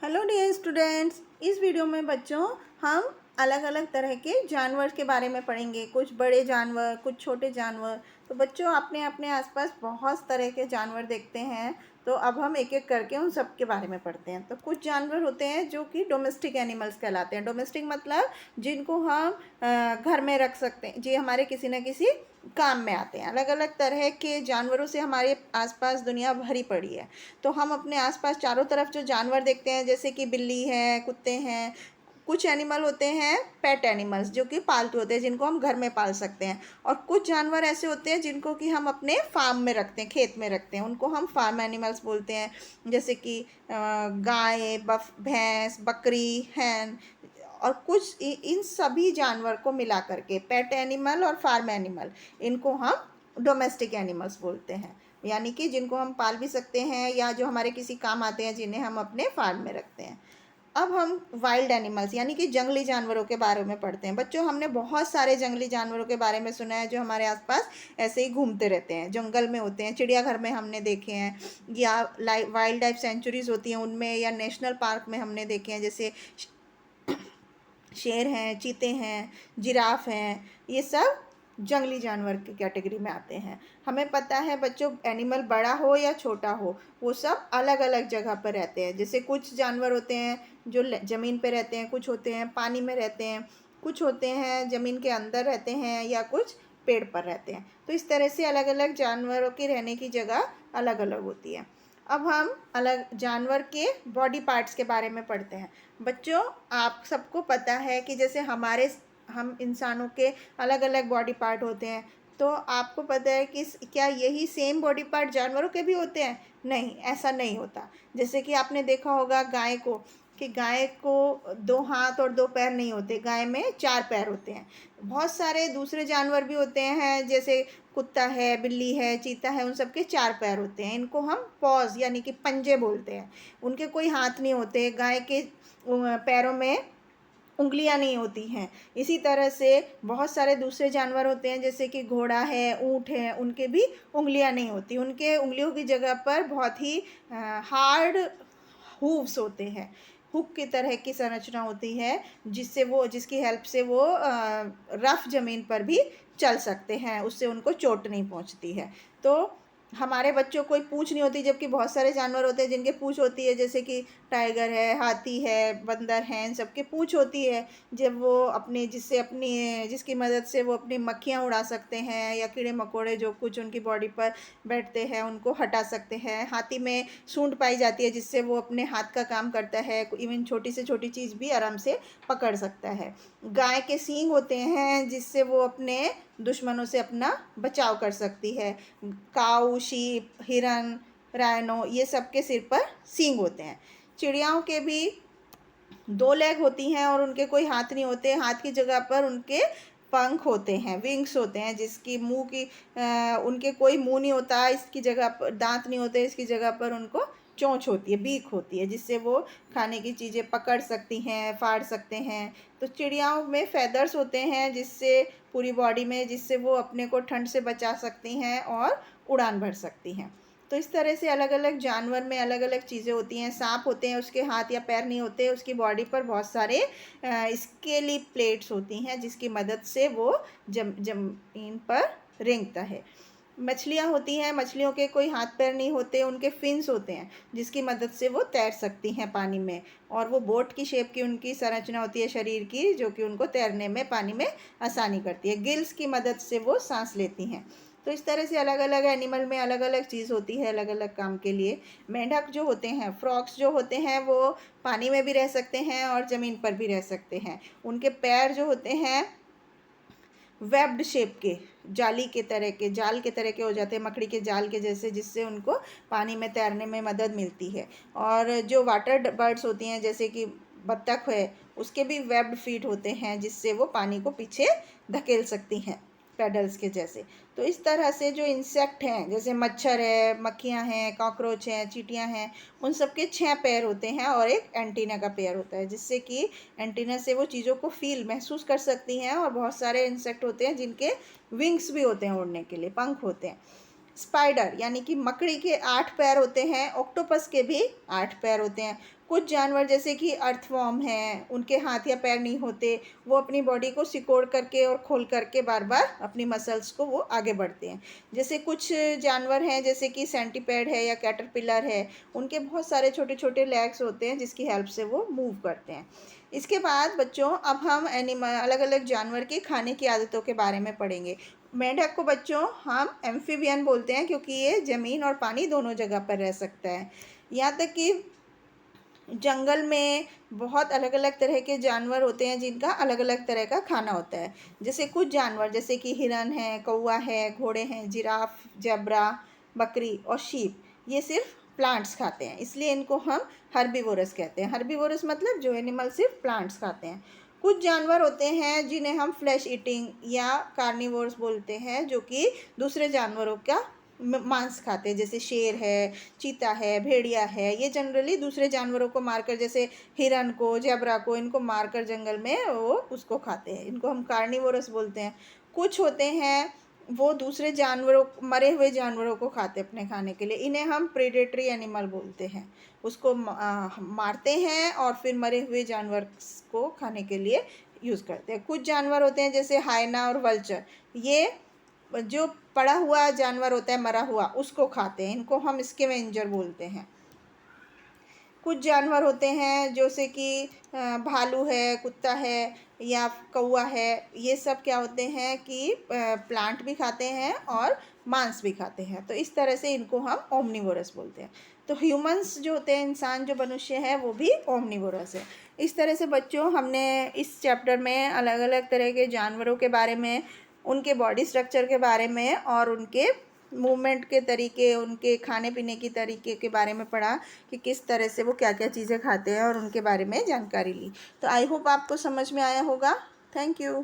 Hello dear students, इस video में बच्चों हम अलग अलग तरह के जानवर के बारे में पढ़ेंगे। कुछ बड़े जानवर, कुछ छोटे जानवर। तो बच्चों अपने अपने आसपास बहुत तरह के जानवर देखते हैं, तो अब हम एक एक करके उन सब के बारे में पढ़ते हैं। तो कुछ जानवर होते हैं जो कि डोमेस्टिक एनिमल्स कहलाते हैं। डोमेस्टिक मतलब जिनको हम घर में रख सकते हैं, जी हमारे किसी न किसी काम में आते हैं। अलग अलग तरह के जानवरों से हमारे आसपास दुनिया भरी पड़ी है। तो हम अपने आसपास चारों तरफ जो जानवर देखते हैं, जैसे कि बिल्ली है, कुत्ते हैं। कुछ एनिमल होते हैं पेट एनिमल्स, जो कि पालतू होते हैं, जिनको हम घर में पाल सकते हैं। और कुछ जानवर ऐसे होते हैं जिनको कि हम अपने फार्म में रखते हैं, खेत में रखते हैं, उनको हम फार्म एनिमल्स बोलते हैं। जैसे कि गाय, भैंस, बकरी, हैन। और कुछ इन सभी जानवर को मिला करके पेट एनिमल और फार्म एनिमल, इनको हम डोमेस्टिक एनिमल्स बोलते हैं। यानी कि जिनको हम पाल भी सकते हैं या जो हमारे किसी काम आते हैं, जिन्हें हम अपने फार्म में रखते हैं। अब हम वाइल्ड एनिमल्स यानी कि जंगली जानवरों के बारे में पढ़ते हैं। बच्चों, हमने बहुत सारे जंगली जानवरों के बारे में सुना है जो हमारे आसपास ऐसे ही घूमते रहते हैं, जंगल में होते हैं, चिड़ियाघर में हमने देखे हैं, या वाइल्ड लाइफ सेंचुरीज होती हैं उनमें, या नेशनल पार्क में हमने देखे हैं। जैसे शेर हैं, चीते हैं, जिराफ हैं, ये सब जंगली जानवर की कैटेगरी में आते हैं। हमें पता है बच्चों, एनिमल बड़ा हो या छोटा हो, वो सब अलग अलग जगह पर रहते हैं। जैसे कुछ जानवर होते हैं जो ज़मीन पे रहते हैं, कुछ होते हैं पानी में रहते हैं, कुछ होते हैं ज़मीन के अंदर रहते हैं, या कुछ पेड़ पर रहते हैं। तो इस तरह से अलग अलग जानवरों की रहने की जगह अलग अलग होती है। अब हम अलग जानवर के बॉडी पार्ट्स के बारे में पढ़ते हैं। बच्चों, आप सबको पता है कि जैसे हम इंसानों के अलग अलग बॉडी पार्ट होते हैं, तो आपको पता है कि क्या यही सेम बॉडी पार्ट जानवरों के भी होते हैं? नहीं, ऐसा नहीं होता। जैसे कि आपने देखा होगा गाय को, कि गाय को 2 हाथ और 2 पैर नहीं होते, गाय में 4 पैर होते हैं। बहुत सारे दूसरे जानवर भी होते हैं, जैसे कुत्ता है, बिल्ली है, चीता है, उन सब के 4 पैर होते हैं। इनको हम पॉज यानी कि पंजे बोलते हैं। उनके कोई हाथ नहीं होते। गाय के पैरों में उंगलियां नहीं होती हैं। इसी तरह से बहुत सारे दूसरे जानवर होते हैं, जैसे कि घोड़ा है, ऊँट है, उनके भी उंगलियां नहीं होती। उनके उंगलियों की जगह पर बहुत ही हार्ड हूव्स होते हैं। हुक की तरह की संरचना होती है, जिसकी हेल्प से वो रफ ज़मीन पर भी चल सकते हैं, उससे उनको चोट नहीं पहुंचती है। तो हमारे बच्चों को कोई पूँछ नहीं होती, जबकि बहुत सारे जानवर होते हैं जिनके पूँछ होती है, जैसे कि टाइगर है, हाथी है, बंदर हैं, इन सबकी पूँछ होती है। जब वो जिसकी मदद से वो अपनी मक्खियाँ उड़ा सकते हैं, या कीड़े मकोड़े जो कुछ उनकी बॉडी पर बैठते हैं उनको हटा सकते हैं। हाथी में सूंड पाई जाती है, जिससे वो अपने हाथ का काम करता है, इवन छोटी से छोटी चीज़ भी आराम से पकड़ सकता है। गाय के सींग होते हैं, जिससे वो अपने दुश्मनों से अपना बचाव कर सकती है। काऊ, शीप, हिरन, राइनो, ये सब के सिर पर सींग होते हैं। चिड़ियाओं के भी 2 लेग होती हैं और उनके कोई हाथ नहीं होते। हाथ की जगह पर उनके पंख होते हैं, विंग्स होते हैं, जिसकी उनके कोई मुंह नहीं होता, इसकी जगह पर दांत नहीं होते, इसकी जगह पर उनको चोंच होती है, बीक होती है, जिससे वो खाने की चीज़ें पकड़ सकती हैं, फाड़ सकते हैं। तो चिड़ियाओं में फेदर्स होते हैं, जिससे पूरी बॉडी में, जिससे वो अपने को ठंड से बचा सकती हैं और उड़ान भर सकती हैं। तो इस तरह से अलग अलग जानवर में अलग अलग चीज़ें होती हैं। सांप होते हैं, उसके हाथ या पैर नहीं होते, उसकी बॉडी पर बहुत सारे स्केली प्लेट्स होती हैं, जिसकी मदद से वो जमीन पर रेंगता है। मछलियाँ होती हैं, मछलियों के कोई हाथ पैर नहीं होते, उनके फिन्स होते हैं, जिसकी मदद से वो तैर सकती हैं पानी में। और वो बोट की शेप की उनकी संरचना होती है शरीर की, जो कि उनको तैरने में, पानी में आसानी करती है। गिल्स की मदद से वो सांस लेती हैं। तो इस तरह से अलग अलग एनिमल में अलग अलग चीज़ होती है, अलग अलग काम के लिए। मेंढक जो होते हैं, फ्रॉग्स जो होते हैं, वो पानी में भी रह सकते हैं और ज़मीन पर भी रह सकते हैं। उनके पैर जो होते हैं वेब्ड शेप के, जाल के तरह के हो जाते हैं, मकड़ी के जाल के जैसे, जिससे उनको पानी में तैरने में मदद मिलती है। और जो वाटर बर्ड्स होती हैं, जैसे कि बत्तख है, उसके भी वेब्ड फीट होते हैं, जिससे वो पानी को पीछे धकेल सकती हैं, पेडल्स के जैसे। तो इस तरह से जो इंसेक्ट हैं, जैसे मच्छर है, मक्खियाँ हैं, कॉकरोच हैं, चींटियाँ हैं, उन सब के 6 पैर होते हैं और एक एंटीना का पैर होता है, जिससे कि एंटीना से वो चीज़ों को महसूस कर सकती हैं। और बहुत सारे इंसेक्ट होते हैं जिनके विंग्स भी होते हैं, उड़ने के लिए पंख होते हैं। स्पाइडर यानी कि मकड़ी के 8 पैर होते हैं, ऑक्टोपस के भी 8 पैर होते हैं। कुछ जानवर जैसे कि अर्थवॉर्म हैं, उनके हाथ या पैर नहीं होते, वो अपनी बॉडी को सिकोड़ करके और खोल करके बार बार अपनी मसल्स को वो आगे बढ़ते हैं। जैसे कुछ जानवर हैं जैसे कि सेंटीपेड है या कैटरपिलर है, उनके बहुत सारे छोटे छोटे लेग्स होते हैं जिसकी हेल्प से वो मूव करते हैं। इसके बाद बच्चों अब हम एनिमल अलग अलग जानवर के खाने की आदतों के बारे में पढ़ेंगे। मेंढक को बच्चों हम एम्फीबियन बोलते हैं क्योंकि ये ज़मीन और पानी दोनों जगह पर रह सकता है। यहाँ तक कि जंगल में बहुत अलग अलग तरह के जानवर होते हैं जिनका अलग अलग तरह का खाना होता है। जैसे कुछ जानवर जैसे कि हिरन है, कौवा है, घोड़े हैं, जिराफ, जेब्रा, बकरी और शीप, ये सिर्फ प्लांट्स खाते हैं, इसलिए इनको हम हर्बीवोरस कहते हैं। हर्बीवोरस मतलब जो एनिमल सिर्फ प्लांट्स खाते हैं। कुछ जानवर होते हैं जिन्हें हम फ्लैश ईटिंग या कार्निवोर्स बोलते हैं, जो कि दूसरे जानवरों का मांस खाते हैं, जैसे शेर है, चीता है, भेड़िया है। ये जनरली दूसरे जानवरों को मारकर, जैसे हिरन को, जेब्रा को, इनको मारकर जंगल में वो उसको खाते हैं, इनको हम कार्निवोरस बोलते हैं। कुछ होते हैं वो दूसरे जानवरों, मरे हुए जानवरों को खाते अपने खाने के लिए, इन्हें हम प्रेडेटरी एनिमल बोलते हैं। उसको मारते हैं और फिर मरे हुए जानवर को खाने के लिए यूज़ करते हैं। कुछ जानवर होते हैं जैसे हाइना और वल्चर, ये जो पड़ा हुआ जानवर होता है मरा हुआ, उसको खाते हैं, इनको हम स्कैवेंजर बोलते हैं। कुछ जानवर होते हैं जैसे कि भालू है, कुत्ता है या कौवा है, ये सब क्या होते हैं कि प्लांट भी खाते हैं और मांस भी खाते हैं, तो इस तरह से इनको हम ओमनिवोरस बोलते हैं। तो ह्यूमंस जो होते हैं, इंसान जो मनुष्य है, वो भी ओमनिवोरस है। इस तरह से बच्चों हमने इस चैप्टर में अलग अलग तरह के जानवरों के बारे में, उनके बॉडी स्ट्रक्चर के बारे में और उनके मूवमेंट के तरीके, उनके खाने पीने की तरीके के बारे में पढ़ा कि किस तरह से वो क्या क्या चीज़ें खाते हैं और उनके बारे में जानकारी ली। तो आई होप आपको समझ में आया होगा। Thank you.